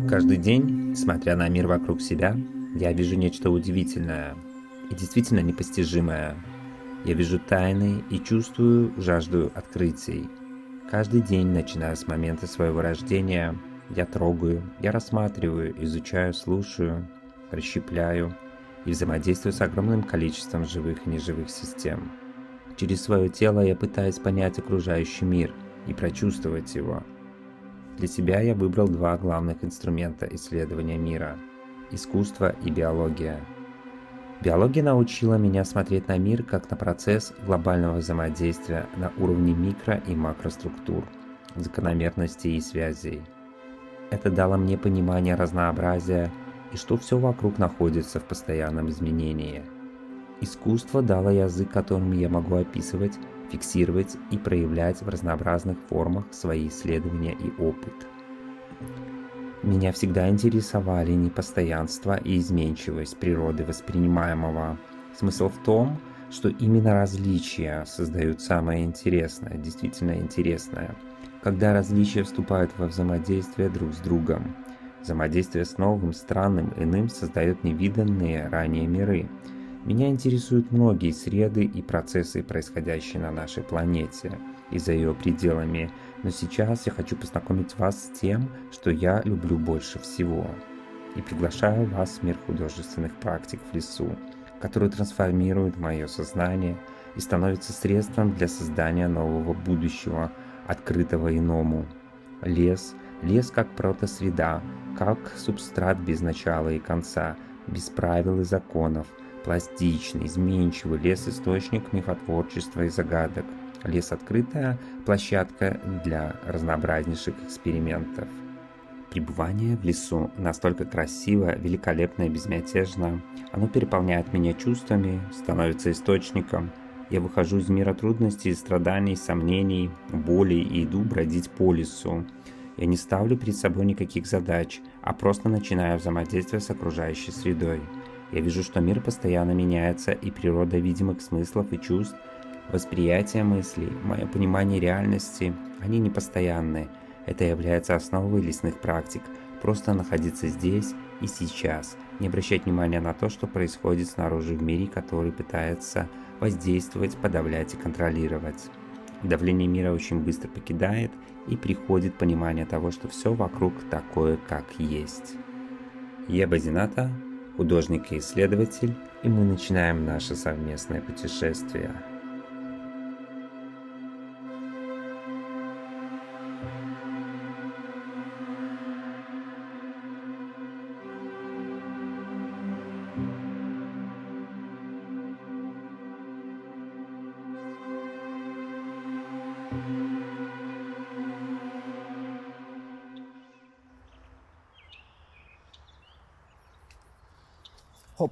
Каждый день, смотря на мир вокруг себя, я вижу нечто удивительное и действительно непостижимое. Я вижу тайны и чувствую жажду открытий. Каждый день, начиная с момента своего рождения, я трогаю, я рассматриваю, изучаю, слушаю, расщепляю и взаимодействую с огромным количеством живых и неживых систем. Через свое тело я пытаюсь понять окружающий мир и прочувствовать его. Для себя я выбрал два главных инструмента исследования мира – искусство и биология. Биология научила меня смотреть на мир как на процесс глобального взаимодействия на уровне микро- и макроструктур, закономерностей и связей. Это дало мне понимание разнообразия и что все вокруг находится в постоянном изменении. Искусство дало язык, которым я могу описывать, фиксировать и проявлять в разнообразных формах свои исследования и опыт. Меня всегда интересовали непостоянство и изменчивость природы воспринимаемого. Смысл в том, что именно различия создают самое интересное, действительно интересное, когда различия вступают во взаимодействие друг с другом. Взаимодействие с новым, странным, иным создает невиданные ранее миры. Меня интересуют многие среды и процессы, происходящие на нашей планете и за ее пределами, но сейчас я хочу познакомить вас с тем, что я люблю больше всего. И приглашаю вас в мир художественных практик в лесу, который трансформирует мое сознание и становится средством для создания нового будущего, открытого иному. Лес как протосреда, как субстрат без начала и конца, без правил и законов, пластичный, изменчивый лес-источник мифотворчества и загадок. Лес – открытая площадка для разнообразнейших экспериментов. Пребывание в лесу настолько красиво, великолепно и безмятежно. Оно переполняет меня чувствами, становится источником. Я выхожу из мира трудностей, страданий, сомнений, боли и иду бродить по лесу. Я не ставлю перед собой никаких задач, а просто начинаю взаимодействие с окружающей средой. Я вижу, что мир постоянно меняется, и природа видимых смыслов и чувств, восприятие мыслей, мое понимание реальности, они непостоянны. Это является основой лесных практик. Просто находиться здесь и сейчас, не обращать внимания на то, что происходит снаружи в мире, который пытается воздействовать, подавлять и контролировать. Давление мира очень быстро покидает, и приходит понимание того, что все вокруг такое, как есть. Я Базината, художник и исследователь, и мы начинаем наше совместное путешествие. Хоп.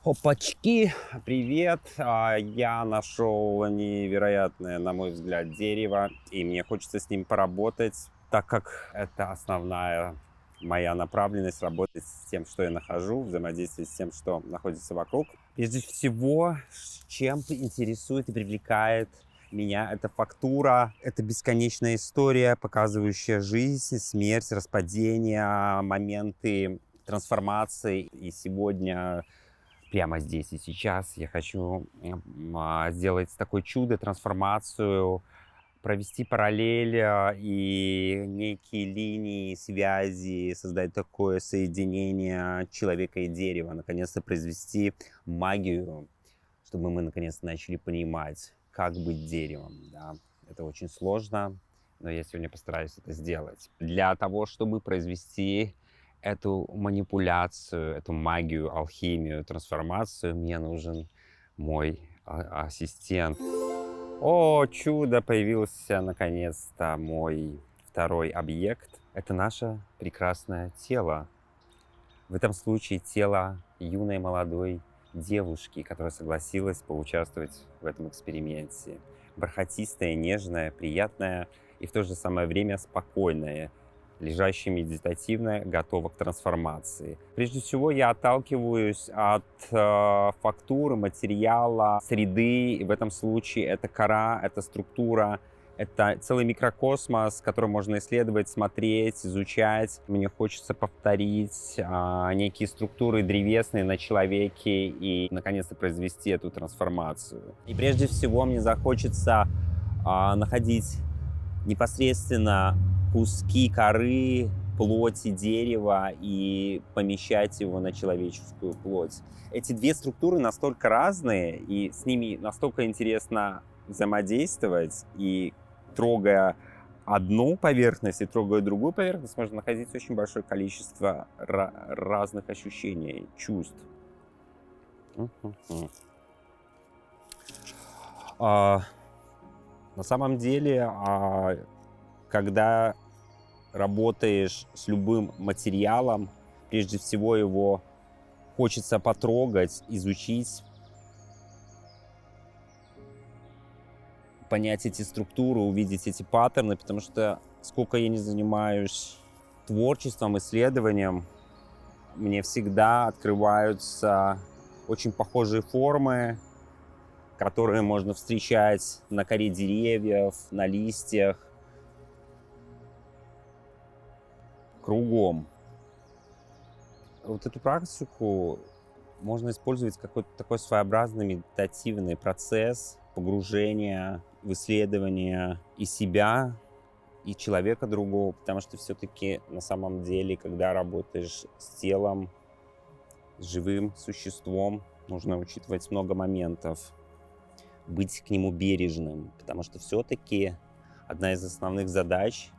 Хопачки, привет! Я нашел невероятное, на мой взгляд, дерево, и мне хочется с ним поработать, так как это основная моя направленность — работать с тем, что я нахожу, взаимодействовать с тем, что находится вокруг. Прежде всего, чем интересует и привлекает меня эта фактура, это бесконечная история, показывающая жизнь, смерть, распадение, моменты трансформации. И сегодня, прямо здесь и сейчас, я хочу сделать такое чудо, трансформацию, провести параллель и некие линии связи, создать такое соединение человека и дерева, наконец-то произвести магию, чтобы мы наконец-то начали понимать, как быть деревом. Да? Это очень сложно, но я сегодня постараюсь это сделать. Для того, чтобы произвести эту манипуляцию, эту магию, алхимию, трансформацию, мне нужен мой ассистент. О, чудо! Появился наконец-то мой второй объект. Это наше прекрасное тело. В этом случае тело юной молодой девушки, которая согласилась поучаствовать в этом эксперименте. Бархатистое, нежное, приятное и в то же самое время спокойное, лежащее медитативное, готово к трансформации. Прежде всего, я отталкиваюсь от фактуры, материала, среды. И в этом случае это кора, это структура Это целый микрокосмос, который можно исследовать, смотреть, изучать. Мне хочется повторить некие структуры древесные на человеке и, наконец-то, произвести эту трансформацию. И прежде всего мне захочется находить непосредственно куски коры, плоти дерева и помещать его на человеческую плоть. Эти две структуры настолько разные, и с ними настолько интересно взаимодействовать, и трогая одну поверхность и трогая другую поверхность, можно находить очень большое количество разных ощущений, чувств. На самом деле, когда работаешь с любым материалом, прежде всего его хочется потрогать, изучить, понять эти структуры, увидеть эти паттерны, потому что сколько я не занимаюсь творчеством, исследованием, мне всегда открываются очень похожие формы, которые можно встречать на коре деревьев, на листьях, кругом. Вот эту практику можно использовать как какой-то такой своеобразный медитативный процесс погружения в исследование и себя, и человека другого, потому что все-таки на самом деле, когда работаешь с телом, с живым существом, нужно учитывать много моментов, быть к нему бережным, потому что все-таки одна из основных задач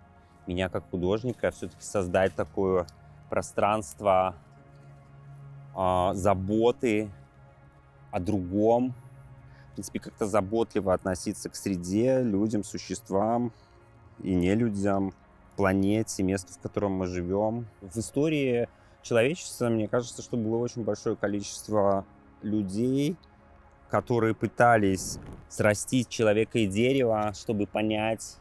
меня как художника все-таки создать такое пространство заботы о другом, в принципе, как-то заботливо относиться к среде, людям, существам и нелюдям, планете, месту, в котором мы живем. В истории человечества, мне кажется, что было очень большое количество людей, которые пытались срастить человека и дерево, чтобы понять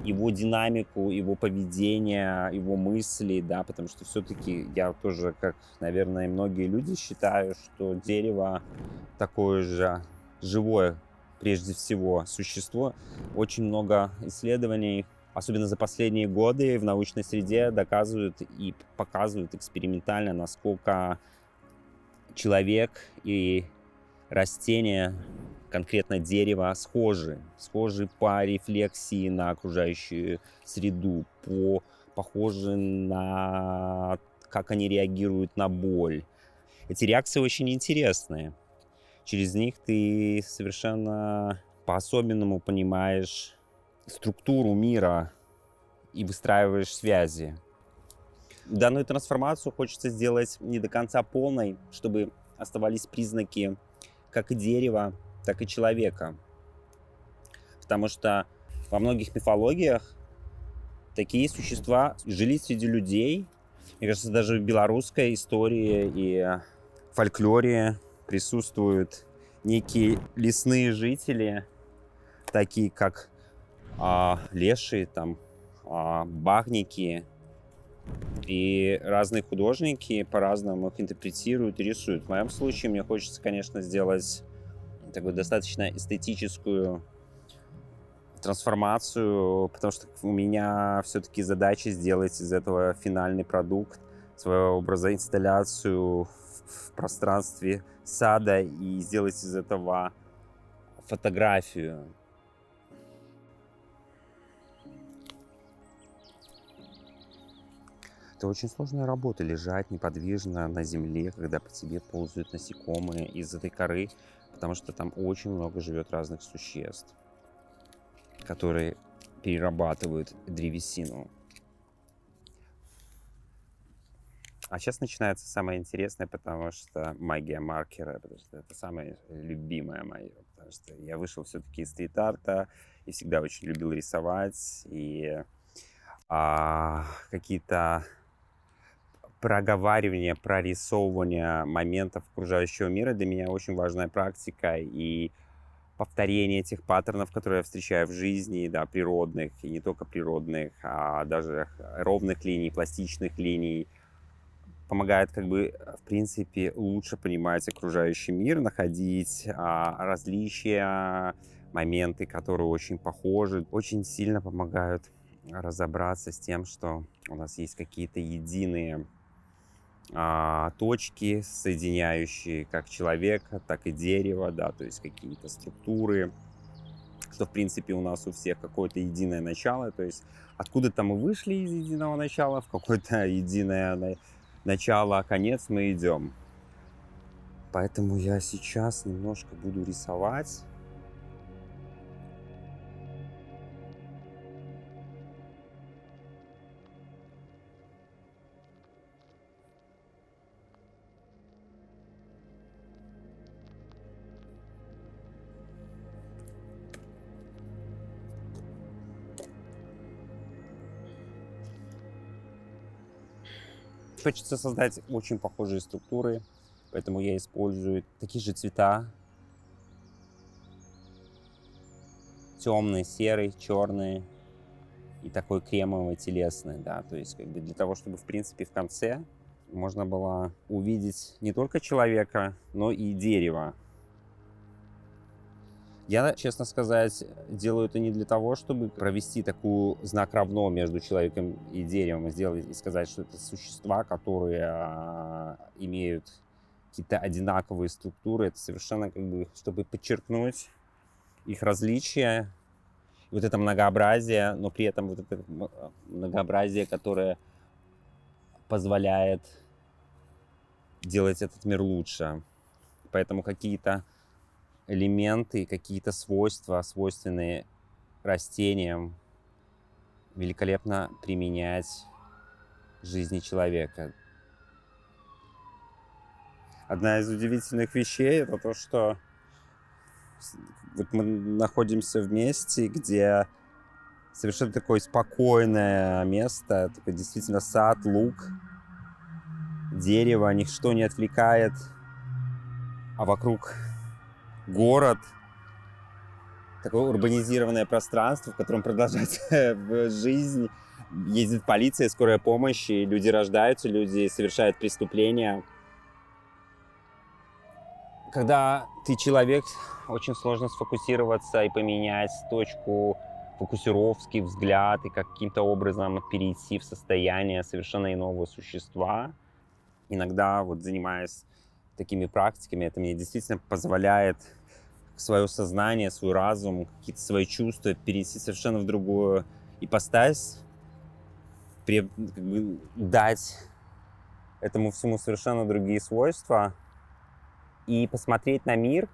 его динамику, его поведение, его мысли, да, потому что все-таки я тоже, как, наверное, и многие люди, считаю, что дерево такое же живое, прежде всего, существо. Очень много исследований, особенно за последние годы, в научной среде доказывают и показывают экспериментально, насколько человек и растения, конкретно дерево, схожи по рефлексии на окружающую среду, похожи на как они реагируют на боль. Эти реакции очень интересные. Через них ты совершенно по-особенному понимаешь структуру мира и выстраиваешь связи. Данную трансформацию хочется сделать не до конца полной, чтобы оставались признаки как и дерева, так и человека. Потому что во многих мифологиях такие существа жили среди людей. Мне кажется, даже в белорусской истории и фольклоре присутствуют некие лесные жители, такие как леши, там, багники. И разные художники по-разному их интерпретируют и рисуют. В моем случае мне хочется, конечно, сделать такую достаточно эстетическую трансформацию, потому что у меня все-таки задача сделать из этого финальный продукт, своего образа, инсталляцию в пространстве сада и сделать из этого фотографию. Это очень сложная работа — лежать неподвижно на земле, когда по тебе ползают насекомые из этой коры, потому что там очень много живет разных существ, которые перерабатывают древесину. А сейчас начинается самое интересное, потому что магия маркера, потому что это самое любимое мое, потому что я вышел все-таки из стрит-арта и всегда очень любил рисовать, и какие-то проговаривание, прорисовывание моментов окружающего мира для меня очень важная практика, и повторение этих паттернов, которые я встречаю в жизни, да, природных, и не только природных, а даже ровных линий, пластичных линий, помогает, как бы, в принципе, лучше понимать окружающий мир, находить различия моменты, которые очень похожи, очень сильно помогают разобраться с тем, что у нас есть какие-то единые точки, соединяющие как человека, так и дерево, да, то есть какие-то структуры, что, в принципе, у нас у всех какое-то единое начало, то есть откуда-то мы вышли из единого начала, в какое-то единое начало, а конец мы идем. Поэтому я сейчас немножко буду рисовать. Хочется создать очень похожие структуры, поэтому я использую такие же цвета. Темный, серый, черный и такой кремовый, телесный, да. То есть как бы для того, чтобы, в принципе, в конце можно было увидеть не только человека, но и дерево. Я, честно сказать, делаю это не для того, чтобы провести такую знак равно между человеком и деревом, сделать и сказать, что это существа, которые имеют какие-то одинаковые структуры. Это совершенно как бы, чтобы подчеркнуть их различия, вот это многообразие, но при этом вот это многообразие, которое позволяет делать этот мир лучше. Поэтому какие-то элементы, какие-то свойства, свойственные растениям, великолепно применять в жизни человека. Одна из удивительных вещей — это то, что вот мы находимся в месте, где совершенно такое спокойное место, такой действительно сад, луг, дерево, ничто не отвлекает, а вокруг город, такое урбанизированное пространство, в котором продолжается жизнь, ездит полиция, скорая помощь, и люди рождаются, люди совершают преступления. Когда ты человек, очень сложно сфокусироваться и поменять точку фокусировки, взгляд и каким-то образом перейти в состояние совершенно иного существа. Иногда, вот занимаясь такими практиками, это мне действительно позволяет свое сознание, свой разум, какие-то свои чувства перенести совершенно в другую ипостась, как бы дать этому всему совершенно другие свойства и посмотреть на мир,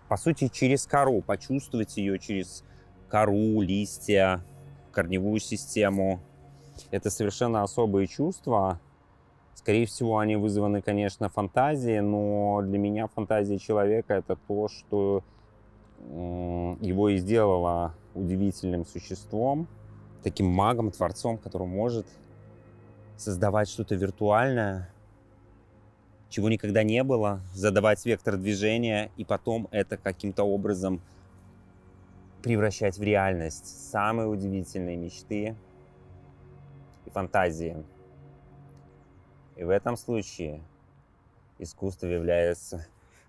по сути, через кору, почувствовать ее через кору, листья, корневую систему. Это совершенно особые чувства. Скорее всего, они вызваны, конечно, фантазией, но для меня фантазия человека — это то, что его и сделало удивительным существом, таким магом, творцом, который может создавать что-то виртуальное, чего никогда не было, задавать вектор движения и потом это каким-то образом превращать в реальность. Самые удивительные мечты и фантазии. И в этом случае искусство является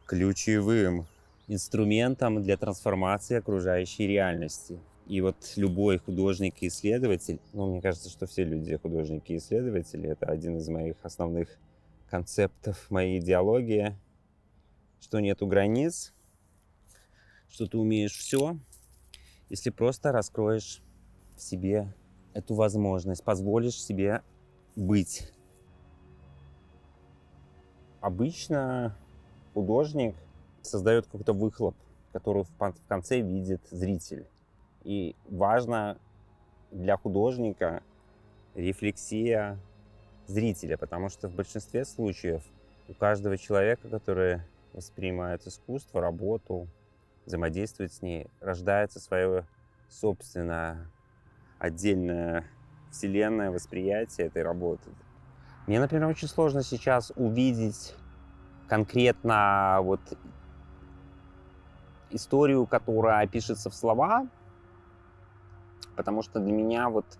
ключевым инструментом для трансформации окружающей реальности. И вот любой художник и исследователь, мне кажется, что все люди художники и исследователи, это один из моих основных концептов моей идеологии, что нету границ, что ты умеешь все, если просто раскроешь в себе эту возможность, позволишь себе быть. Обычно художник создает какой-то выхлоп, который в конце видит зритель. И важно для художника рефлексия зрителя, потому что в большинстве случаев у каждого человека, который воспринимает искусство, работу, взаимодействует с ней, рождается свое собственное отдельное вселенное восприятие этой работы. Мне, например, очень сложно сейчас увидеть конкретно вот историю, которая пишется в слова, потому что для меня вот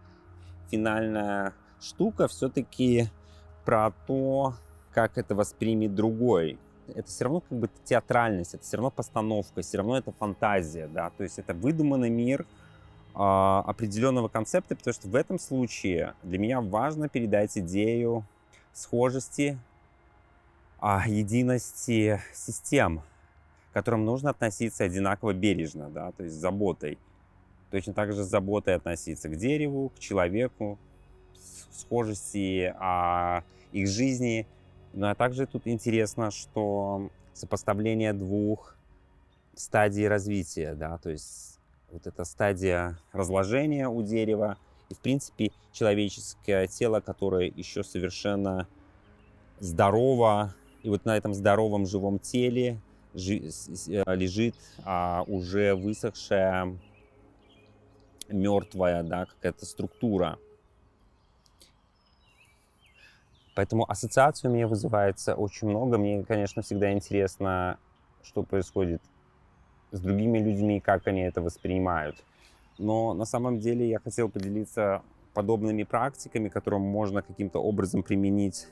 финальная штука все-таки про то, как это воспримет другой. это все равно как бы театральность, это все равно постановка, все равно это фантазия, да, то есть это выдуманный мир определенного концепта, потому что в этом случае для меня важно передать идею схожести, единости систем, к которым нужно относиться одинаково бережно, да, то есть с заботой. Точно так же с заботой относиться к дереву, к человеку, схожести их жизни. Ну а также тут интересно, что сопоставление двух стадий развития, да, то есть вот эта стадия разложения у дерева и, в принципе, человеческое тело, которое еще совершенно здорово, и вот на этом здоровом живом теле лежит уже высохшая, мертвая, да, какая-то структура. Поэтому ассоциаций у меня вызывается очень много. Мне, конечно, всегда интересно, что происходит с другими людьми, как они это воспринимают. Но на самом деле я хотел поделиться подобными практиками, которые можно каким-то образом применить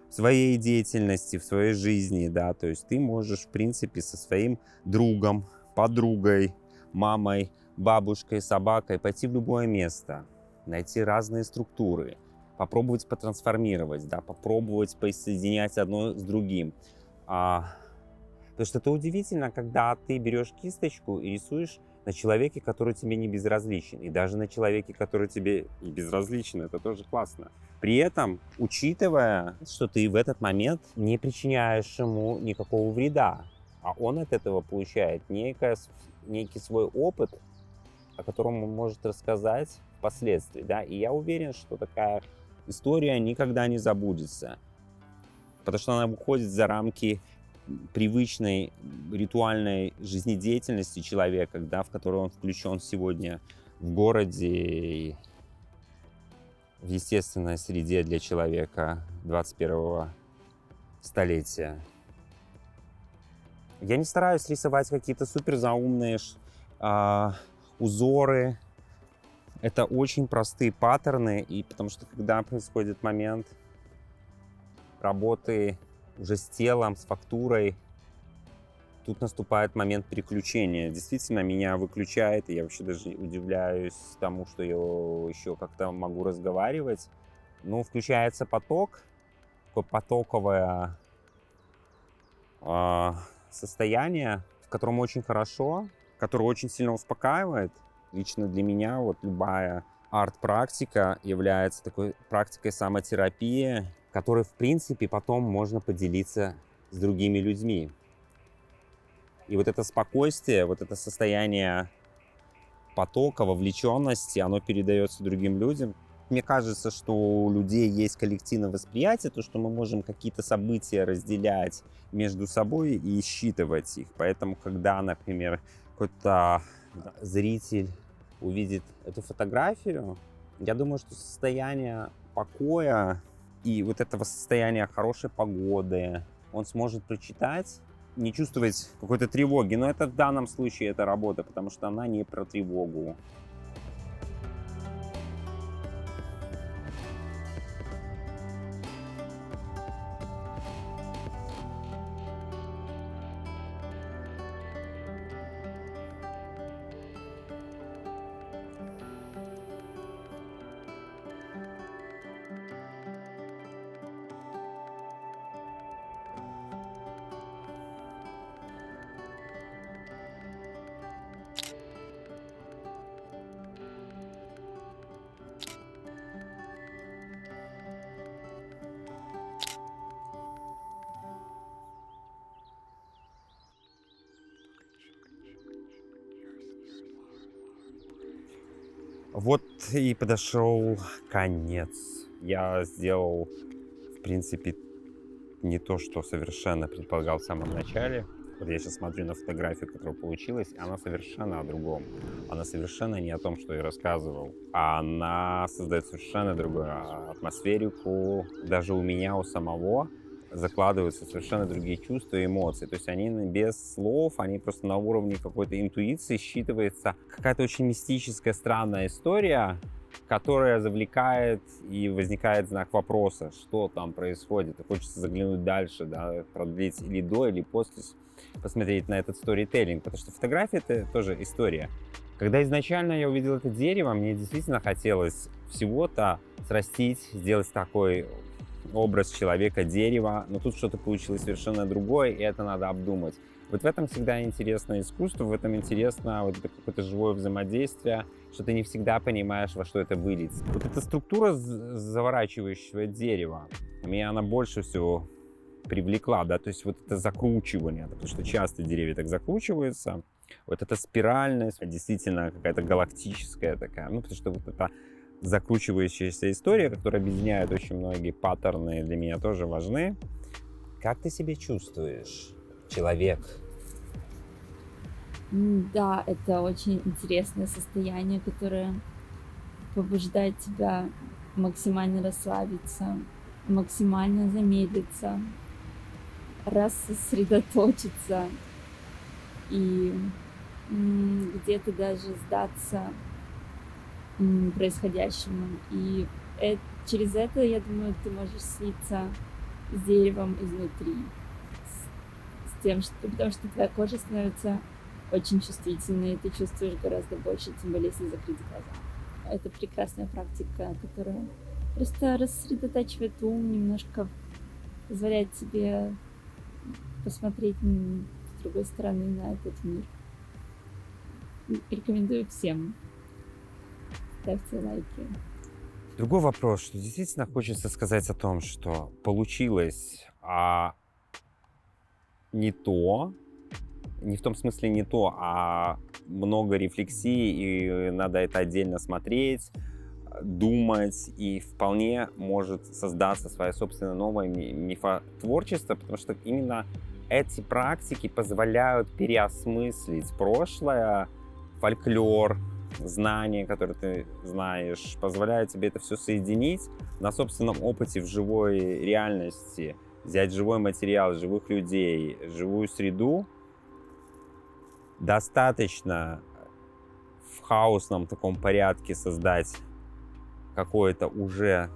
в своей деятельности, в своей жизни, да, то есть ты можешь, в принципе, со своим другом, подругой, мамой, бабушкой, собакой пойти в любое место, найти разные структуры, попробовать потрансформировать, да, попробовать поисоединять одно с другим. Потому что это удивительно, когда ты берешь кисточку и рисуешь на человеке, который тебе не безразличен, и даже на человеке, который тебе не безразличен, это тоже классно. При этом, учитывая, что ты в этот момент не причиняешь ему никакого вреда, а он от этого получает некий свой опыт, о котором он может рассказать впоследствии, да, и я уверен, что такая история никогда не забудется, потому что она выходит за рамки привычной ритуальной жизнедеятельности человека, да, в которую он включен сегодня в городе, в естественной среде для человека 21 столетия. Я не стараюсь рисовать какие-то супер заумные узоры. Это очень простые паттерны, и потому что когда происходит момент работы уже с телом, с фактурой, тут наступает момент переключения. Действительно, меня выключает, и я вообще даже удивляюсь тому, что я еще как-то могу разговаривать. Ну, включается поток, такое потоковое состояние, в котором очень хорошо, которое очень сильно успокаивает. Лично для меня вот любая арт-практика является такой практикой самотерапии, которой, в принципе, потом можно поделиться с другими людьми. И вот это спокойствие, вот это состояние потока, вовлеченности, оно передается другим людям. Мне кажется, что у людей есть коллективное восприятие, то, что мы можем какие-то события разделять между собой и считывать их. Поэтому, когда, например, какой-то зритель увидит эту фотографию, я думаю, что состояние покоя и вот этого состояния хорошей погоды он сможет прочитать, не чувствовать какой-то тревоги. Но это в данном случае это работа, потому что она не про тревогу. Вот и подошел конец. Я сделал, в принципе, не то, что совершенно предполагал в самом начале. Вот я сейчас смотрю на фотографию, которая получилась, и она совершенно о другом. Она совершенно не о том, что я рассказывал. Она создает совершенно другую атмосферику. Даже у меня, у самого, закладываются совершенно другие чувства и эмоции. То есть они без слов, они просто на уровне какой-то интуиции считывается какая-то очень мистическая, странная история, которая завлекает, и возникает знак вопроса, что там происходит. И хочется заглянуть дальше, да, продлить или до, или после, посмотреть на этот сторителлинг, потому что фотография — это тоже история. Когда изначально я увидел это дерево, мне действительно хотелось всего-то срастить, сделать такой образ человека-дерева, но тут что-то получилось совершенно другое, и это надо обдумать. Вот в этом всегда интересно искусство, в этом интересно вот это какое-то живое взаимодействие, что ты не всегда понимаешь, во что это выльется. Вот эта структура заворачивающего дерева, меня она больше всего привлекла, да, то есть вот это закручивание, потому что часто деревья так закручиваются, вот эта спиральность, действительно какая-то галактическая такая, ну, потому что вот эта закручивающаяся история, которая объединяет очень многие паттерны, для меня тоже важны. Как ты себя чувствуешь, человек? Да, это очень интересное состояние, которое побуждает тебя максимально расслабиться, максимально замедлиться, рассосредоточиться и где-то даже сдаться происходящему. И через это, я думаю, ты можешь слиться с деревом изнутри. С тем, что, потому что твоя кожа становится очень чувствительной, и ты чувствуешь гораздо больше, тем более если закрыть глаза. Это прекрасная практика, которая просто рассредотачивает ум, немножко позволяет тебе посмотреть с другой стороны на этот мир. Рекомендую всем. Ставьте лайки. Другой вопрос, что действительно хочется сказать о том, что получилось не то, не в том смысле не то, а много рефлексии, и надо это отдельно смотреть, думать, и вполне может создаться свое собственное новое мифотворчество, потому что именно эти практики позволяют переосмыслить прошлое, фольклор, знания, которые ты знаешь, позволяют тебе это все соединить на собственном опыте в живой реальности, взять живой материал, живых людей, живую среду. Достаточно в хаосном таком порядке создать какое-то уже,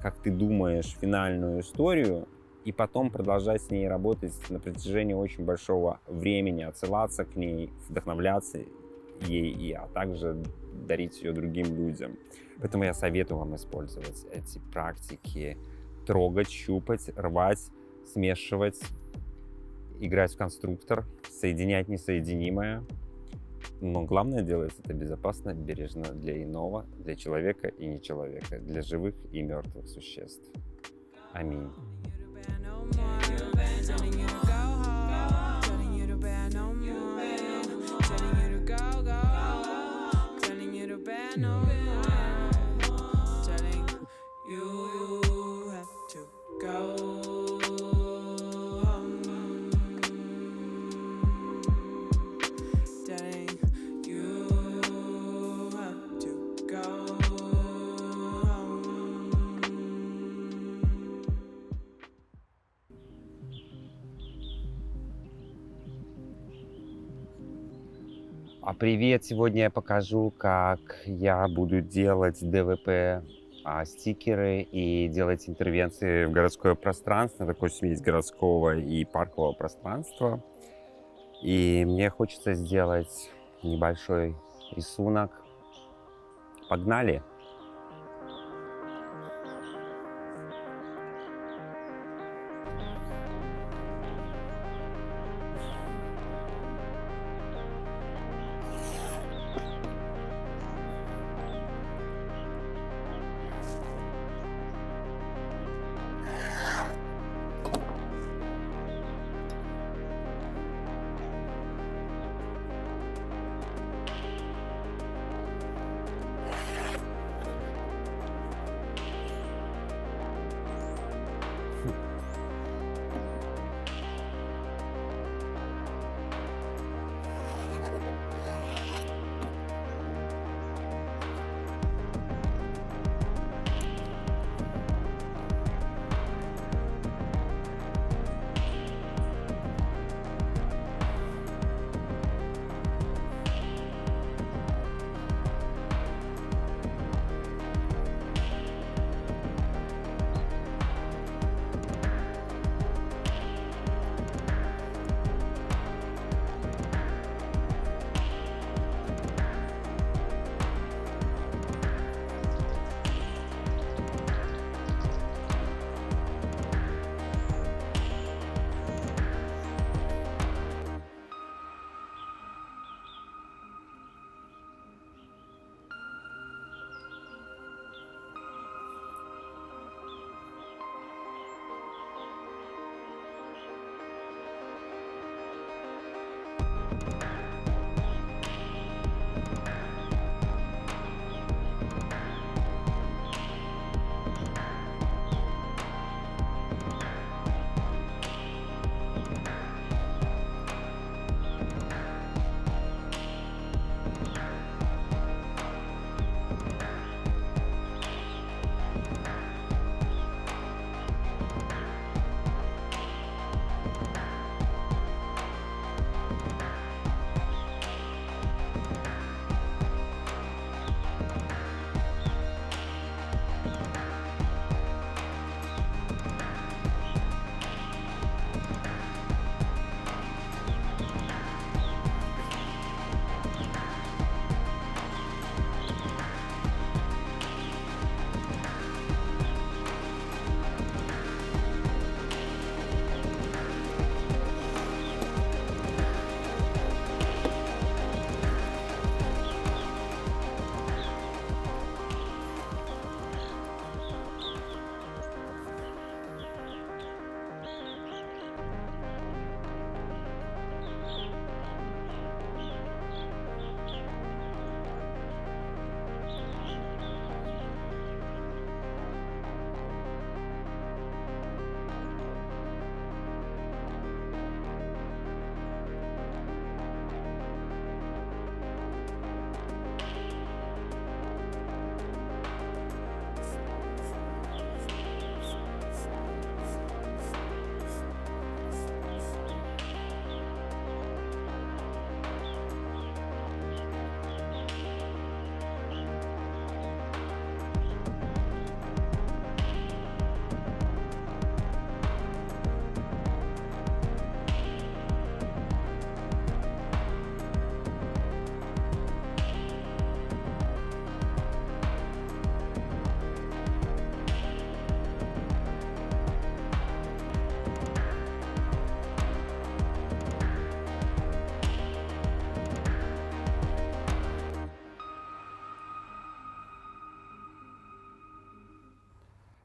как ты думаешь, финальную историю, и потом продолжать с ней работать на протяжении очень большого времени, отсылаться к ней, вдохновляться ей, а также дарить ее другим людям. Поэтому я советую вам использовать эти практики, трогать, щупать, рвать, смешивать, играть в конструктор, соединять несоединимое. Но главное делать это безопасно, бережно для иного, для человека и не человека, для живых и мертвых существ. Аминь. Привет! Сегодня я покажу, как я буду делать ДВП стикеры и делать интервенции в городское пространство, такой смесь городского и паркового пространства. И мне хочется сделать небольшой рисунок. Погнали!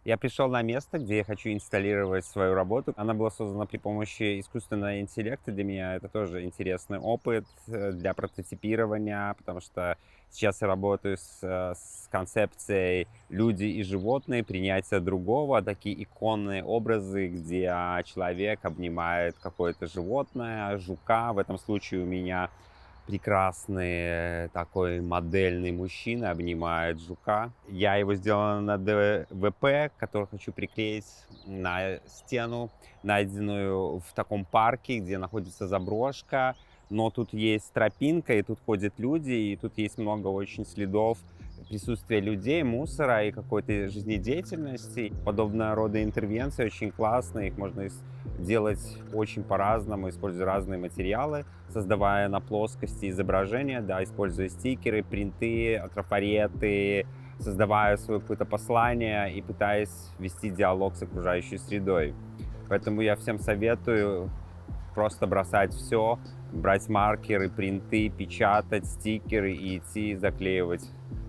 Я пришел на место, где я хочу инсталлировать свою работу. Она была создана при помощи искусственного интеллекта. Для меня это тоже интересный опыт для прототипирования, потому что сейчас я работаю с концепцией люди и животные, принятие другого, такие иконные образы, где человек обнимает какое-то животное, жука. В этом случае у меня прекрасный такой модельный мужчина обнимает жука. Я его сделал на ДВП, который хочу приклеить на стену, найденную в таком парке, где находится заброшка. Но тут есть тропинка, и тут ходят люди, и тут есть много очень следов присутствия людей, мусора и какой-то жизнедеятельности. Подобного рода интервенции очень классные, их можно делать очень по-разному, используя разные материалы, создавая на плоскости изображения, да, используя стикеры, принты, трафареты, создавая свое какое-то послание и пытаясь вести диалог с окружающей средой. Поэтому я всем советую просто бросать все, брать маркеры, принты, печатать стикеры и идти заклеивать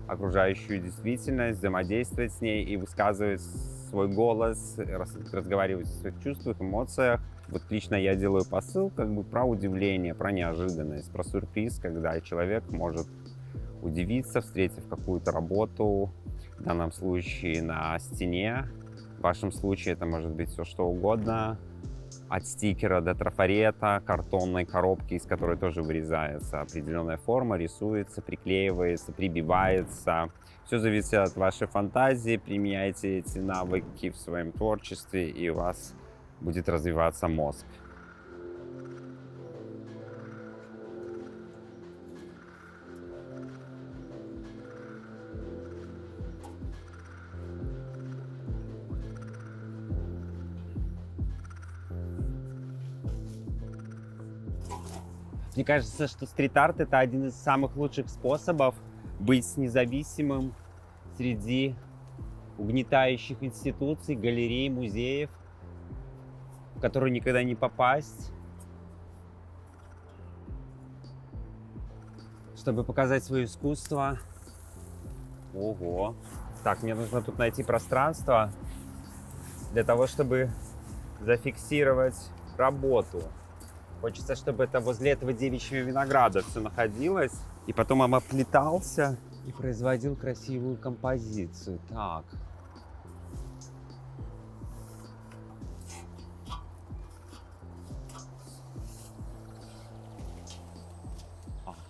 окружающую действительность, взаимодействовать с ней и высказывать свой голос, разговаривать о своих чувствах, эмоциях. Вот лично я делаю посыл как бы про удивление, про неожиданность, про сюрприз, когда человек может удивиться, встретив какую-то работу, в данном случае на стене. В вашем случае это может быть все что угодно. От стикера до трафарета, картонной коробки, из которой тоже вырезается определенная форма, рисуется, приклеивается, прибивается. Все зависит от вашей фантазии. Применяйте эти навыки в своем творчестве, и у вас будет развиваться мозг. Мне кажется, что стрит-арт — это один из самых лучших способов быть независимым среди угнетающих институций, галерей, музеев, в которые никогда не попасть, чтобы показать свое искусство. Ого! Так, мне нужно тут найти пространство для того, чтобы зафиксировать работу. Хочется, чтобы это возле этого девичьего винограда все находилось. И потом он оплетался и производил красивую композицию. Так.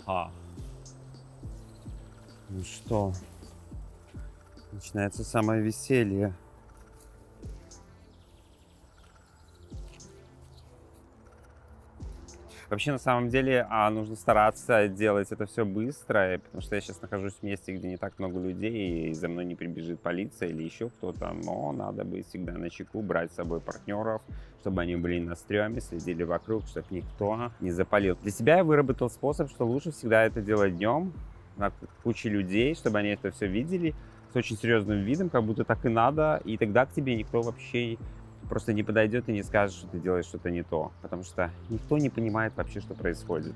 Ага. Ну что, начинается самое веселье. Вообще, на самом деле, нужно стараться делать это все быстро, потому что я сейчас нахожусь в месте, где не так много людей, и за мной не прибежит полиция или еще кто-то. Но надо быть всегда начеку, брать с собой партнеров, чтобы они были на стреме, следили вокруг, чтобы никто не запалил. Для себя я выработал способ, что лучше всегда это делать днем, на куче людей, чтобы они это все видели с очень серьезным видом, как будто так и надо, и тогда к тебе никто вообще просто не подойдет и не скажет, что ты делаешь что-то не то, потому что никто не понимает вообще, что происходит.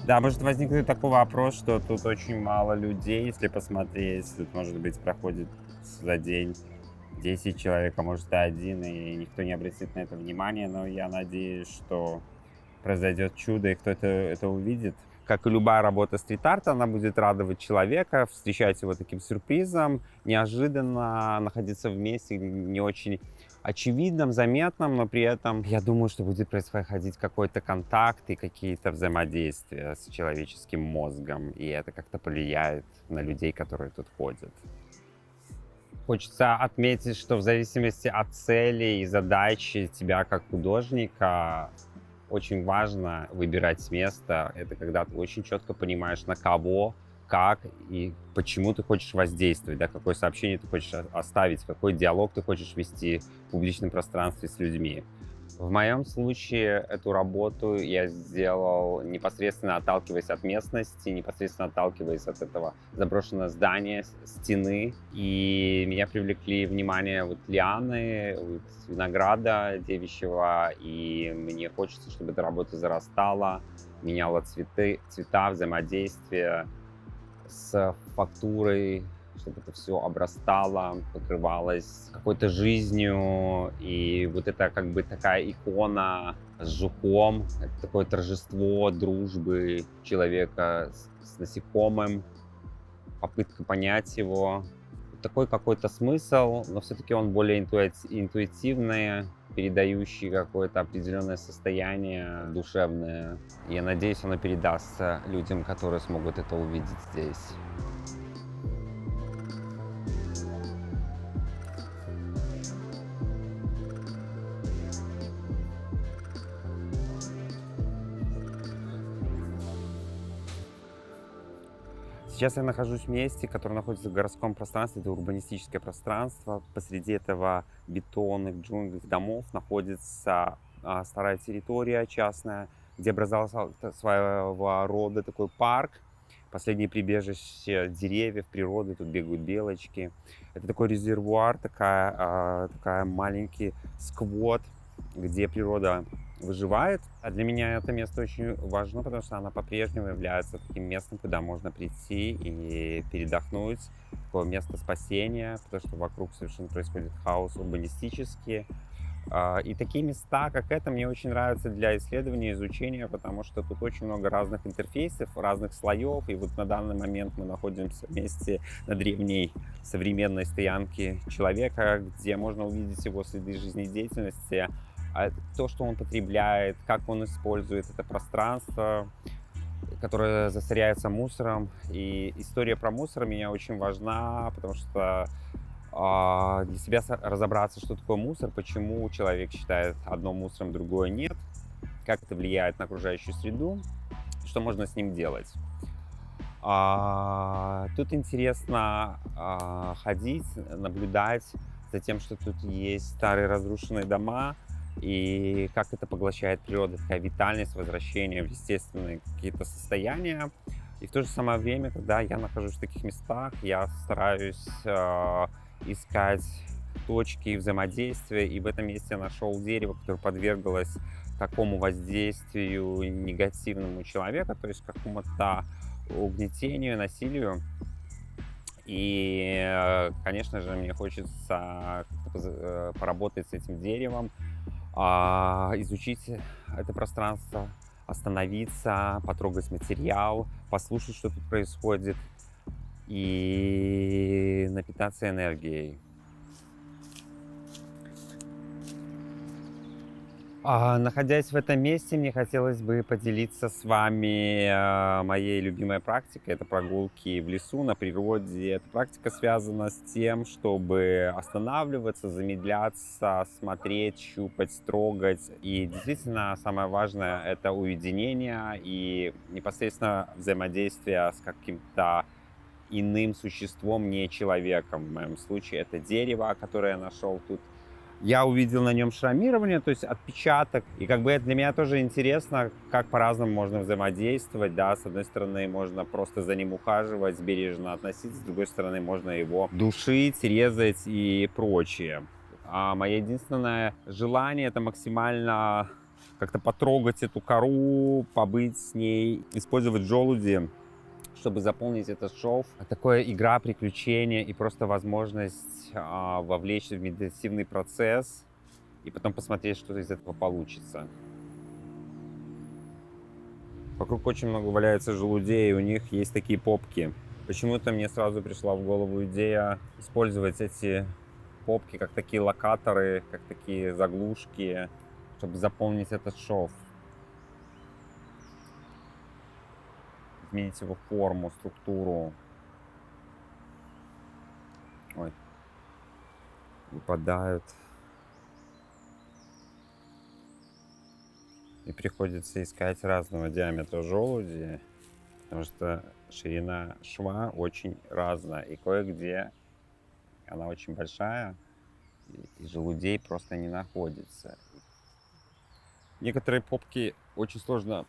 Да, может возникнуть такой вопрос, что тут очень мало людей, если посмотреть, тут, может быть, проходит за день 10 человек, а может и один, и никто не обратит на это внимание, но я надеюсь, что произойдет чудо, и кто-то это увидит. Как и любая работа стрит-арта, она будет радовать человека, встречать его таким сюрпризом, неожиданно находиться в месте не очень очевидном, заметном, но при этом я думаю, что будет происходить какой-то контакт и какие-то взаимодействия с человеческим мозгом, и это как-то повлияет на людей, которые тут ходят. Хочется отметить, что в зависимости от цели и задачи тебя как художника очень важно выбирать место. Это когда ты очень четко понимаешь, на кого, как и почему ты хочешь воздействовать, да, какое сообщение ты хочешь оставить, какой диалог ты хочешь вести в публичном пространстве с людьми. В моем случае эту работу я сделал непосредственно отталкиваясь от местности, непосредственно отталкиваясь от этого заброшенного здания, стены. И меня привлекли внимание вот лианы, вот винограда девичьего, и мне хочется, чтобы эта работа зарастала, меняла цвета, взаимодействие с фактурой, чтобы это все обрастало, покрывалось какой-то жизнью. И вот это как бы такая икона с жуком, это такое торжество дружбы человека с насекомым, попытка понять его. Такой какой-то смысл, но все-таки он более интуитивный, передающий какое-то определенное состояние душевное. Я надеюсь, оно передастся людям, которые смогут это увидеть здесь. Сейчас я нахожусь в месте, которое находится в городском пространстве, это урбанистическое пространство. Посреди этого бетонных джунглей домов находится старая территория частная, где образовался своего рода такой парк. Последнее прибежище деревьев, природы, тут бегают белочки. Это такой резервуар, такая маленький сквот, где природа выживает. А для меня это место очень важно, потому что она по-прежнему является таким местом, куда можно прийти и передохнуть. Такое место спасения, потому что вокруг совершенно происходит хаос урбанистический. И такие места, как это, мне очень нравятся для исследования, изучения, потому что тут очень много разных интерфейсов, разных слоев. И вот на данный момент мы находимся в месте на древней современной стоянке человека, где можно увидеть его следы жизнедеятельности, то, что он потребляет, как он использует это пространство, которое засоряется мусором. И история про мусор меня очень важна, потому что для себя разобраться, что такое мусор, почему человек считает одно мусором, другое нет, как это влияет на окружающую среду, что можно с ним делать. Тут интересно ходить, наблюдать за тем, что тут есть старые разрушенные дома, и как это поглощает природа, такая витальность, возвращение в естественные какие-то состояния. И в то же самое время, когда я нахожусь в таких местах, я стараюсь искать точки взаимодействия, и в этом месте я нашел дерево, которое подверглось такому воздействию негативному человека, то есть какому-то угнетению, насилию. И, конечно же, мне хочется как-то поработать с этим деревом, изучить это пространство, остановиться, потрогать материал, послушать, что тут происходит, и напитаться энергией. Находясь в этом месте, мне хотелось бы поделиться с вами моей любимой практикой. Это прогулки в лесу, на природе. Эта практика связана с тем, чтобы останавливаться, замедляться, смотреть, щупать, трогать. И действительно, самое важное — это уединение и непосредственно взаимодействие с каким-то иным существом, не человеком. В моем случае это дерево, которое я нашел тут. Я увидел на нем шрамирование, то есть отпечаток. И как бы это для меня тоже интересно, как по-разному можно взаимодействовать. Да, с одной стороны, можно просто за ним ухаживать, бережно относиться. С другой стороны, можно его душить, резать и прочее. А мое единственное желание — это максимально как-то потрогать эту кору, побыть с ней, использовать желуди, чтобы заполнить этот шов. Такое игра, приключение и просто возможность вовлечься в медитативный процесс и потом посмотреть, что из этого получится. Вокруг очень много валяется желудей, у них есть такие попки. Почему-то мне сразу пришла в голову идея использовать эти попки как такие локаторы, как такие заглушки, чтобы заполнить этот шов. Изменить его форму, структуру. Ой. Выпадают. И приходится искать разного диаметра желуди, потому что ширина шва очень разная. И кое-где она очень большая, и желудей просто не находится. Некоторые попки очень сложно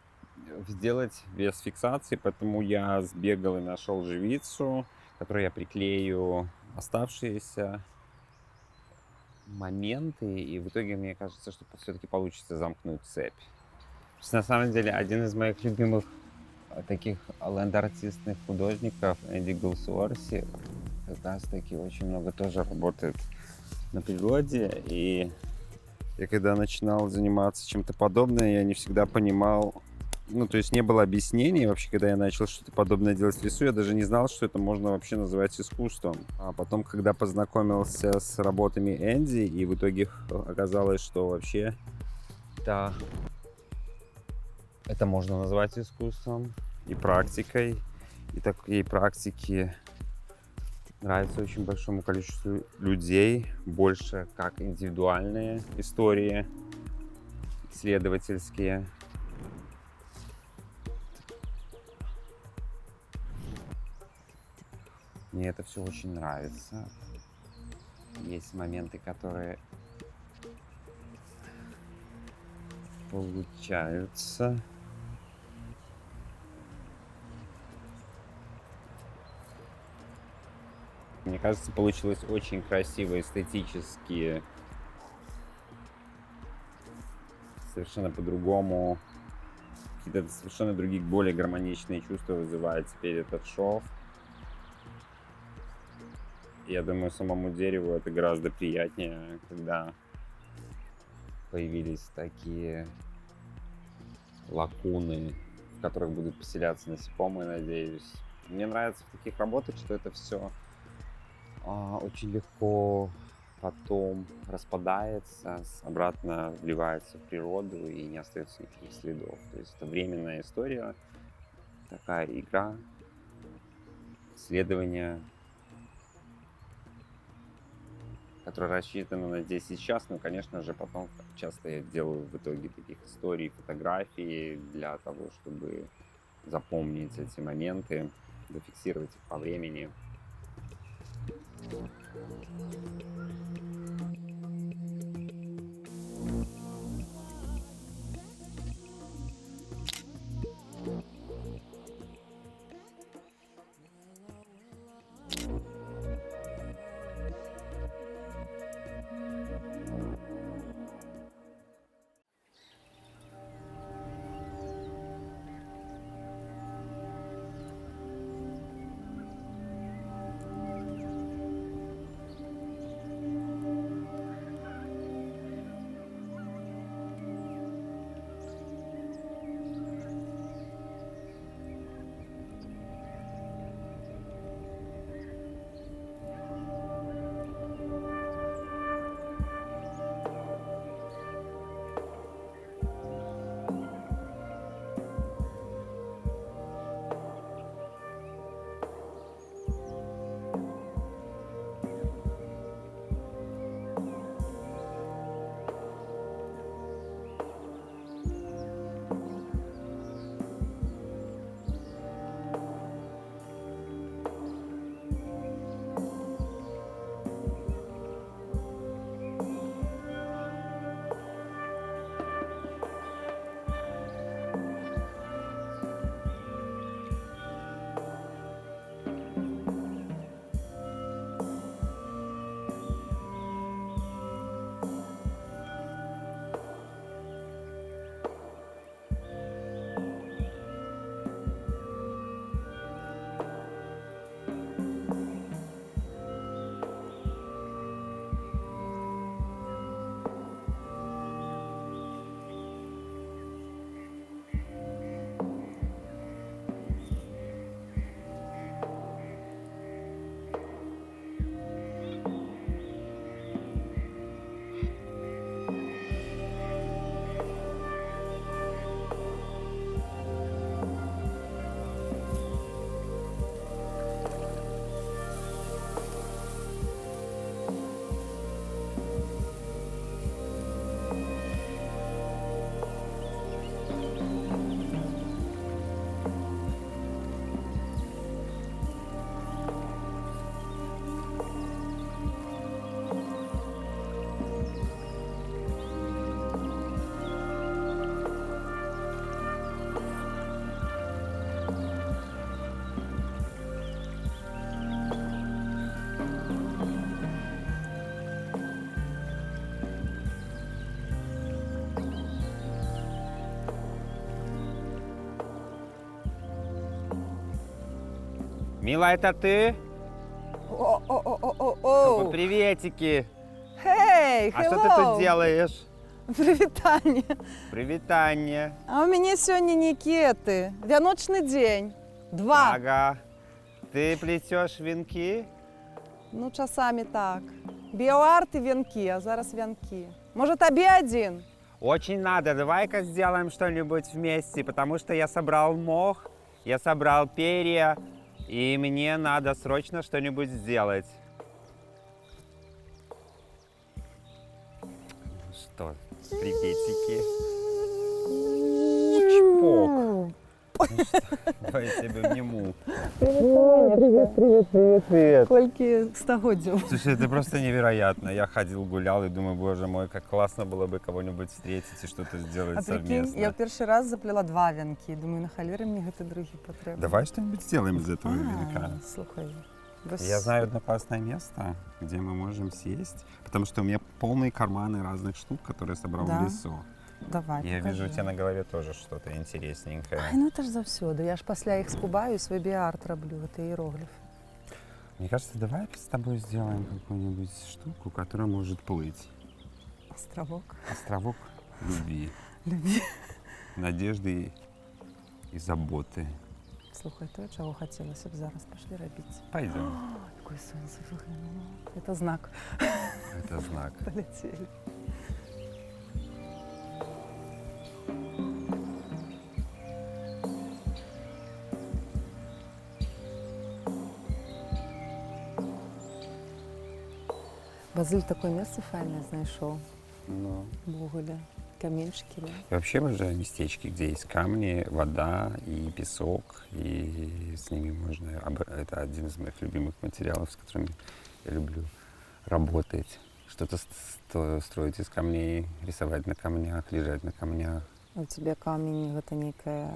сделать без фиксации, поэтому я сбегал и нашел живицу, которой я приклею оставшиеся моменты, и в итоге мне кажется, что все-таки получится замкнуть цепь. То есть, на самом деле, один из моих любимых таких ленд-артистных художников, Энди Голсуорси, как раз таки очень много тоже работает на природе, и я когда начинал заниматься чем-то подобным, я не всегда понимал, то есть не было объяснений вообще, когда я начал что-то подобное делать в лесу, я даже не знал, что это можно вообще называть искусством. А потом, когда познакомился с работами Энди, и в итоге оказалось, что вообще это можно назвать искусством и практикой, и такие практики нравятся очень большому количеству людей, больше как индивидуальные истории исследовательские. Мне это все очень нравится. Есть моменты, которые получаются. Мне кажется, получилось очень красиво, эстетически. Совершенно по-другому. Какие-то совершенно другие, более гармоничные чувства вызывает теперь этот шов. Я думаю, самому дереву это гораздо приятнее, когда появились такие лакуны, в которых будут поселяться насекомые, надеюсь. Мне нравится в таких работах, что это все очень легко потом распадается, обратно вливается в природу и не остается никаких следов. То есть это временная история, такая игра, исследование, которая рассчитана на здесь и сейчас, но, конечно же, потом часто я делаю в итоге таких историй, фотографий для того, чтобы запомнить эти моменты, зафиксировать их по времени. Мила, это ты? О-о-о-о-о-о! Приветики. Хей, А что ты тут делаешь? Привітання. Привитание. А у мене сьогодні Нікети. Вяночний день. 2. Ага. Ты плетешь венки? Ну, часами так. Біоарт і вінки, а зараз вінки. Може, тобі один? Очень надо. Давай-ка сделаем что-нибудь вместе, потому что я собрал мох, я собрал перья, и мне надо срочно что-нибудь сделать. Что, приветики. Чпок. Давай я тебе обниму. Привет. Кольки стогодів. Слушай, это просто невероятно. Я ходил, гулял и думаю, боже мой, как классно было бы кого-нибудь встретить и что-то сделать А прикинь, совместно. я перший раз заплела 2 вінки. Думаю, на халері мені гэты другі потрібно. Давай что-нибудь сделаем из этого венка. Слухай. Я знаю одно классное место, где мы можем сесть, потому что у меня полные карманы разных штук, которые я собрал Да? в лесу. Давай, Я покажи. вижу, у тебя на голове тоже что-то интересненькое. Ай, ну це ж завсюди. Я ж після їх скубаю і свій біарт роблю, це іерогліф. Мне кажется, давай с тобой сделаем какую-нибудь штуку, которая может плыть. Островок. Островок любви, Любі. надежды и заботы. Слухай, то, чого хотілося б зараз. Пішли робити. Пойдем. Какое сонце выглянуло. Это знак. Это знак. Полетели. Базиль такое место файное знайшов. Ну. В Уголе. Каменчики, да? И вообще обожаю местечки, где есть камни, вода и песок, и с ними можно... Это один из моих любимых материалов, с которыми я люблю работать. Что-то строить из камней, рисовать на камнях, лежать на камнях. У тебя камень, это некая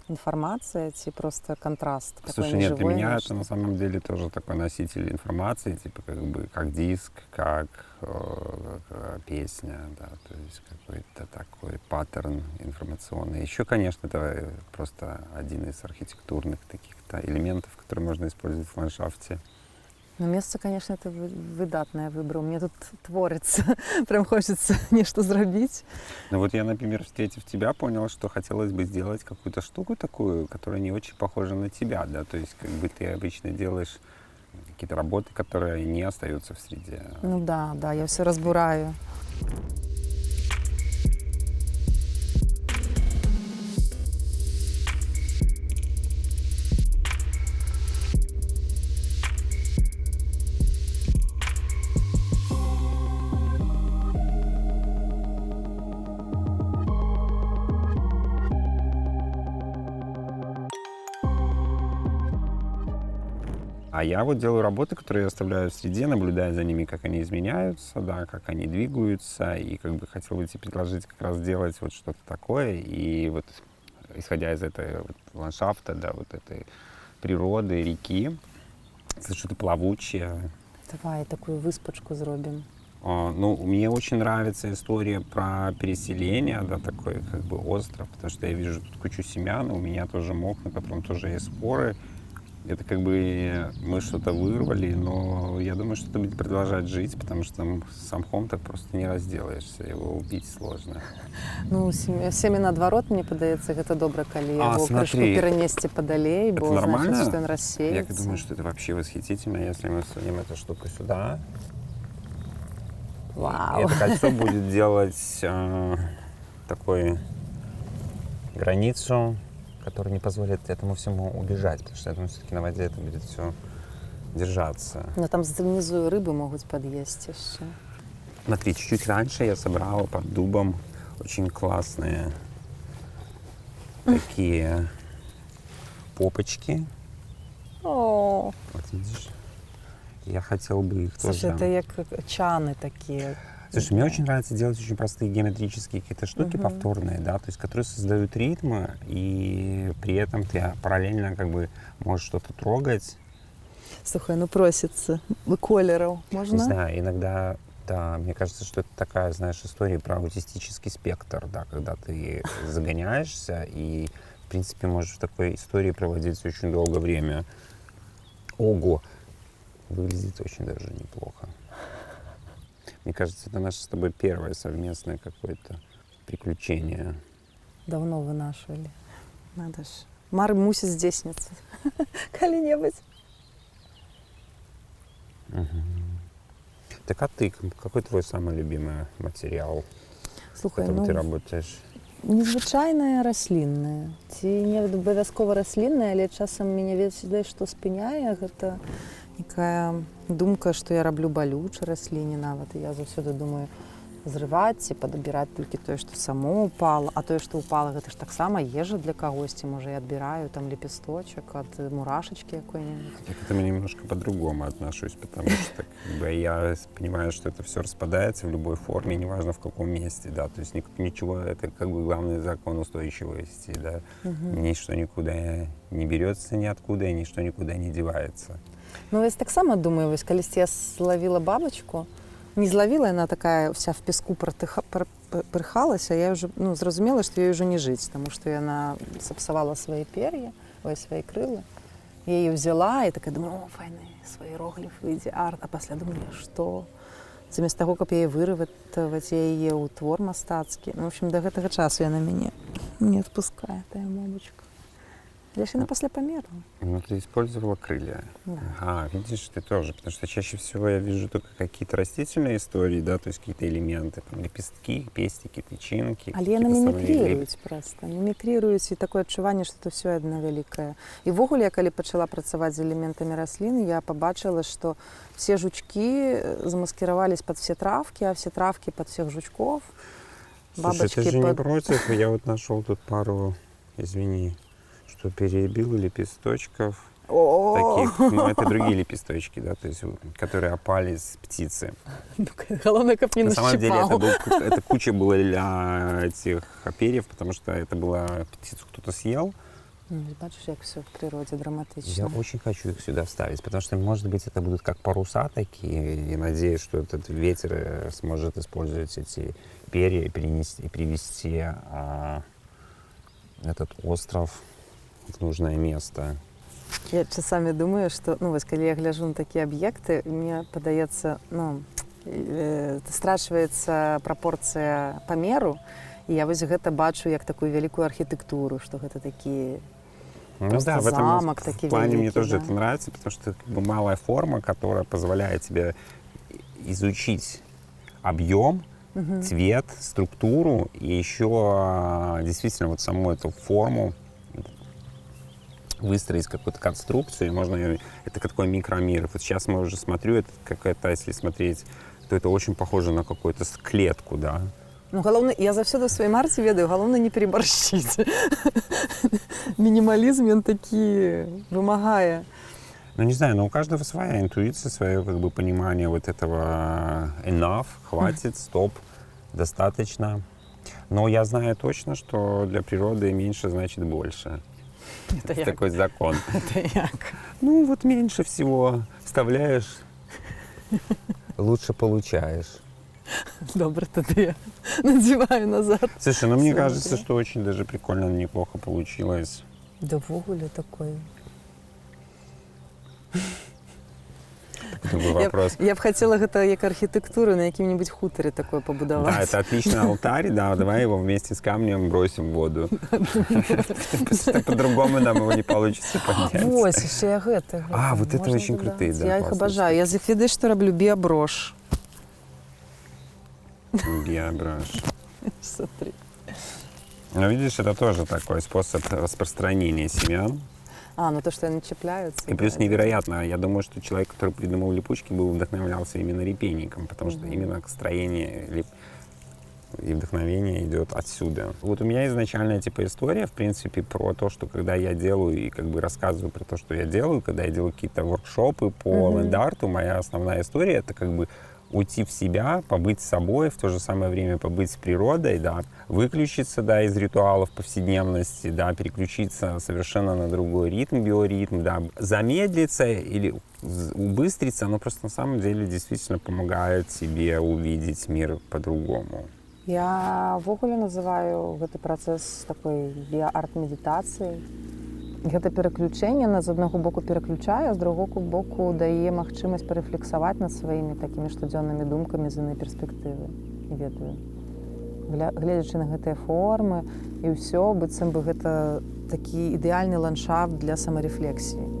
информация, ці просто контраст. такой Слушай, нет, для неживой, меня может. это на самом деле тоже такой носитель информации, типа как диск, как песня, да, то есть какой-то такой паттерн информационный. Еще, конечно, это просто один из архитектурных таких-то элементов, которые можно использовать в ландшафте. Ну, место, конечно, это выдатное выбрал. Мне тут творится. Прям хочется нечто зробить. Ну вот я, например, встретив тебя, понял, что хотелось бы сделать какую-то штуку такую, которая не очень похожа на тебя, да, то есть как бы ты обычно делаешь какие-то работы, которые не остаются в среде. Ну да, да, я все разбураю. А я вот делаю работы, которые я оставляю в среде, наблюдая за ними, как они изменяются, да, как они двигаются, и как бы хотел бы тебе предложить как раз сделать вот что-то такое, и вот исходя из этой вот ландшафта, да, вот этой природы, реки, это что-то плавучее. Давай такую выспочку зробим. Ну, мне очень нравится история про переселение, да, такой как бы остров, потому что я вижу тут кучу семян, у меня тоже мох, на котором тоже есть споры. Это как бы мы что-то вырвали, но я думаю, что это будет продолжать жить, потому что там с мхом так просто не разделаешься, его убить сложно. Ну, семя наадварот, мне падаецца, гэта добра, калі А, яго крышку смотри. перанесці падалей, Это бо нормально? значыць, што ён Я рассеецца. думаю, что это вообще восхитительно, если мы сунем эту штуку сюда. И Вау. это кольцо будет делать такой границу, который не позволит этому всему убежать, потому что я думаю, все-таки на воде это будет все держаться. Но там внизу рыбы могут подъесть еще. Смотри, чуть-чуть раньше я собрал под дубом очень классные такие попочки. О, Вот видишь? Я хотел бы их слушай, тоже... это как чаны такие. Слушай, мне очень нравится делать очень простые геометрические какие-то штуки, Мгм. повторные, да, то есть которые создают ритмы, и при этом ты параллельно как бы можешь что-то трогать. Слухай, ну просится. Колеров можно? Не знаю, иногда, да, мне кажется, что это такая, знаешь, история про аутистический спектр, да, когда ты загоняешься и, в принципе, можешь в такой истории проводить очень долгое время. Ого! Выглядит очень даже неплохо. Мне кажется, это наше с тобой первое совместное какое-то приключение. Давно вынашивали. Надо ж. Мар мусит здесьніцца. Калі-небудзь. Так а ты, какой твой самый любимый материал, с Слухай, которым ну, ты работаешь? незвычайнае расліннае. Ці не абавязкова расліннае, але часам мяне ведаць, што спыняе, гэта некая думка, што я раблю балюча расліне нават. І я заўсёды думаю, зрываць ці падабіраць толькі тое, што само ўпала, а тое, што ўпала, гэта ж таксама ежа для кагосьці. Можа, я адбіраю там лепесточек ад мурашечкі якой-нибудь. Я к этому немножко по-другому отношусь, потому что как бы, я понимаю, что это все распадается в любой форме, неважно в каком месте, да, то есть ничего, это как бы главный закон устойчивости, да, ничто никуда не берется ниоткуда, и ничто никуда не девается. Ну, я таксама думаю, вось калісьці я злавіла бабочку, не зловила, она такая вся в песку прыхалася, я уже зразумела, што ёй уже не жыць, потому что яна сапсавала свои перья, свои крылы. Я ее взяла и такая думаю, о, файны, свой иероглиф, идеарт. А пасля думаю, што? Замест таго, каб яе вырываць, я яе ў твор мастацкі. Ну, в общем, до гэтага часу яна мяне не отпускае, тая бабочка. Я ж яна пасля памерла. Ну, ты использовала крылья. Да. Ага, видишь, ты тоже, потому что чаще всего я вижу только какие-то растительные истории, да, то есть какие-то элементы, там, лепестки, пестики, тычинки. Але яны мімікрыруюць проста. Мімікрыруюць, і такое адчуванне, што это все адна вялікая. І ввогуле, я калі пачала працаваць з элементамі раслін, я побачила, што все жучки замаскировались под все травки, а все травки под всех жучков. Слушай, ты же не против? Я вот нашел тут пару, извини, что перебил лепесточков. Таких, ну, это другие лепесточки, да, то есть, которые опали с птицы. Главное, как не На самом деле нащипал. это куча была для этих перьев, потому что это была птицу кто-то съел. Бачишь, как все в природе драматично. Я очень хочу их сюда вставить, потому что, может быть, это будут как паруса такие, и надеюсь, что этот ветер сможет использовать эти перья и привести этот остров в нужное место. Я часами думаю, что, ну, вось, калі я гляжу на такие объекты, мне падаецца, ну, страчваецца прапорцыя памеру, і я вось гэта бачу як такую вялікую архітэктуру, што гэта такі Ну да, в этом замок такі плане мне вялікі, тоже да. это нравится, потому что это как бы малая форма, которая позволяет тебе изучить объем, цвет, структуру и еще действительно вот саму эту форму выстроить какую-то конструкцию, и можно ее, это такой микромир. Вот сейчас мы уже смотрю, это какая-то, если смотреть, то это очень похоже на какую-то клетку, да. Ну, галоўна, я заўсёды ў сваёй марце ведаю, галоўна не перебаршчыць. Мінімалізм, ён такі вымагае. Ну, не знаю, но у каждого своя интуиция, свое как бы понимание вот этого enough, хватит, стоп, достаточно. Но я знаю точно, что для природы меньше значит больше. Это як? Такой закон. Это як? Ну, вот меньше всего вставляешь, лучше получаешь. Добре, тоді я надіваю назад. Слушай, ну мне Смотри. кажется, что очень даже прикольно, неплохо получилось. Да ввогуле такой. Такой вопрос. Я б хотела гэта як архітэктуру на якім-нибудь хутары такое пабудаваць. Да, это отличный алтарь, да, давай его вместе с камнем бросим в воду. По-другому нам его не получится поднять. Вось, яшчэ я гэта. А, вот это Можна очень дадаць. крутые, да, Я іх классные абажаю. Я з іх ведаю, што раблю біаброш. Биобраш. Смотри. Ну, видишь, это тоже такой способ распространения семян. А, ну то, что они чіпляються. И плюс невероятно, я думаю, что человек, который придумал липучки, был вдохновлялся именно репейником, потому что именно строение и вдохновение идет отсюда. Вот у меня изначальная типа история, в принципе, про то, что когда я делаю и как бы рассказываю про то, что я делаю, когда я делаю какие-то воркшопы по ленд-арту, моя основная история — это как бы уйти в себя, побыть собой, в то же самое время побыть с природой, да, выключиться, да, из ритуалов повседневности, да, переключиться совершенно на другой ритм, биоритм, да, замедлиться или убыстриться, оно просто на самом деле действительно помогает тебе увидеть мир по-другому. Я ввогуле называю гэты працэс такой біа-арт-медытацыяй, Гэта пераключэнне нас з аднаго боку пераключае, а з другога боку дае магчымасць парэфлексаваць над сваімі такімі штодзённымі думкамі з інай перспектывы. Не ведаю. Гледзячы на гэтыя формы і ўсё, быццам бы гэта такі ідэальны ландшафт для самарэфлексіі.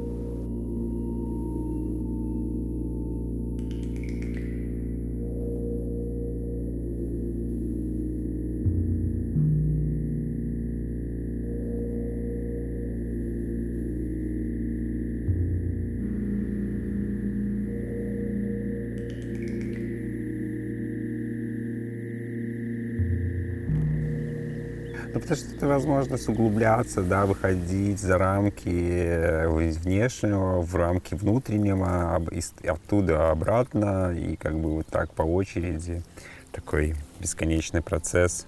Ну, потому что это возможность углубляться, да, выходить за рамки внешнего, в рамки внутреннего, и оттуда обратно, и как бы вот так по очереди. Такой бесконечный процесс.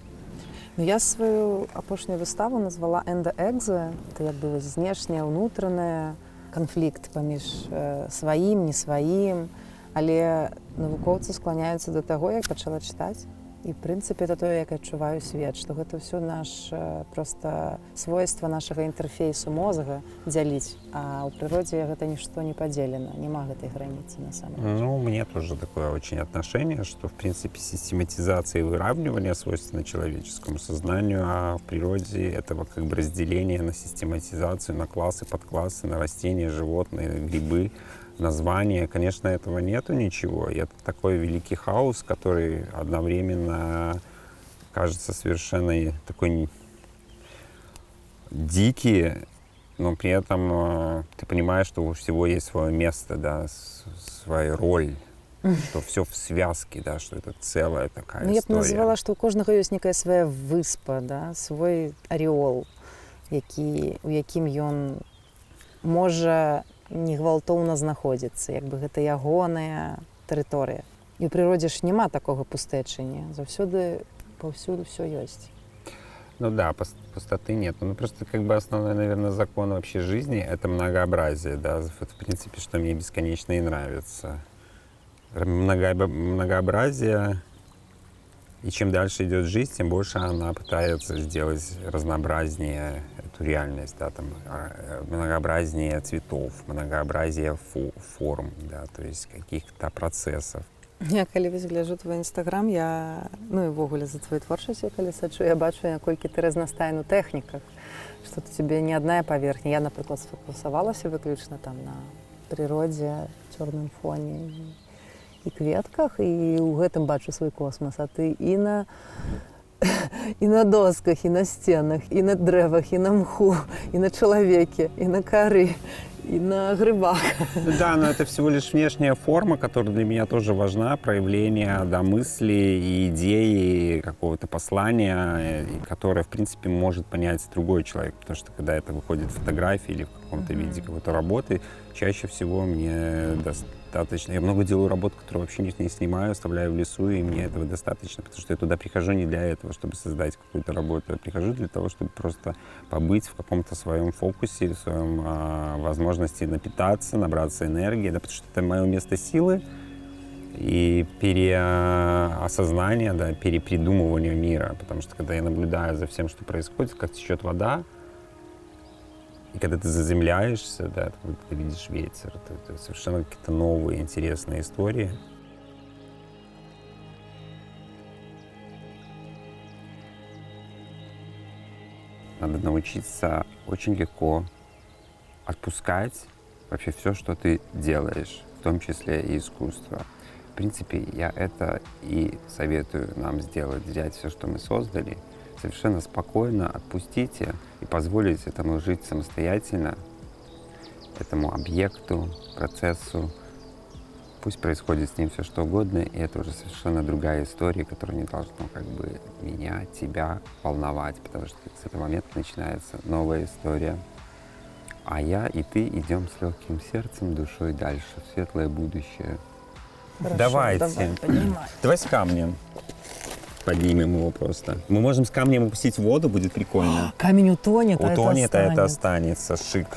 Ну, я сваю апошнюю выставу назвала «Энда-экзе». Это як бы знешняе, ўнутранае, канфлікт паміж сваім, не сваім. Але навукоўцы скланяюцца да таго, як пачала чытаць. І, в прынцыпе, это тое, як адчуваю свет, што гэта ўсё наш проста свойства нашага інтэрфейсу мозга дзяліць, а ў прыродзе гэта нішто не падзелена, няма гэтай граніцы на самом деле. Ну, мне тоже такое очень отношение, что, в принципе, систематизация и выравнивание свойственно человеческому сознанию, а в природе этого как бы разделение на систематизацию, на классы, подклассы, на растения, животные, грибы, названия, конечно, этого нету ничего. И это такой великий хаос, который одновременно кажется совершенно такой дикий, но при этом ты понимаешь, что у всего есть свое место, да, своя роль, что все в связке, да, что это целая такая Ну, я б история. назвала, што у кожнага ёсць некая свая выспа, да, свой ареол, у якім ён можа не гвалтоўна знаходзіцца, як бы гэта ягоная тэрыторыя. І ў прыродзе ж няма такога пустэчання. Заўсёды паўсюль усё ёсць. Ну да, пустоты нет. Ну просто как бы основной, наверное, закон вообще жизни — это многообразие, да, вот, в принципе, что мне бесконечно и нравится. Многообразие, и чем дальше идет жизнь, тем больше она пытается сделать разнообразнее эту реальность, да, там, многообразнее цветов, многообразие форм, да, то есть каких-то процессов. Я калі вось гляджу твой інстаграм, ну і ўвогуле за твою творчасць, калі сачу, я бачу, наколькі ты разнастайны ў тэхніках, што тут тебе не адна паверхня. Я, напрыклад, сфокусавалася выключна там на прыродзе, чорным фоне і кветках, і ў гэтым бачу свой космас, а ты і на досках, і на сценах, і на дрэвах, і на мху, і на чалавеке, і на кары, и на грибах. Да, но это всего лишь внешняя форма, которая для меня тоже важна, проявление, да, мысли и идеи, какого-то послания, которое, в принципе, может понять другой человек, потому что когда это выходит в фотографии или в каком-то виде какой-то работы, чаще всего мне достаточно. Я много делаю работ, которые вообще не снимаю, оставляю в лесу, и мне этого достаточно, потому что я туда прихожу не для этого, чтобы создать какую-то работу, я прихожу для того, чтобы просто побыть в каком-то своем фокусе, в своем возможности напитаться, набраться энергии, да, потому что это мое место силы и переосознания, да, перепридумывания мира, потому что когда я наблюдаю за всем, что происходит, как течет вода, и когда ты заземляешься, да, ты видишь ветер, это совершенно какие-то новые интересные истории. Надо научиться очень легко отпускать вообще все, что ты делаешь, в том числе и искусство. В принципе, я это и советую нам сделать, взять все, что мы создали, совершенно спокойно отпустите и позволить этому жить самостоятельно, этому объекту, процессу. Пусть происходит с ним все что угодно, и это уже совершенно другая история, которая не должна как бы меня, тебя волновать, потому что с этого момента начинается новая история. А я и ты идем с легким сердцем, душой дальше, в светлое будущее. Хорошо, Давайте. поднимай. Давай с камнем. Поднимем его просто. Мы можем с камнем упустить в воду, будет прикольно. Камень утонет, Утонет, а это останется. Шик.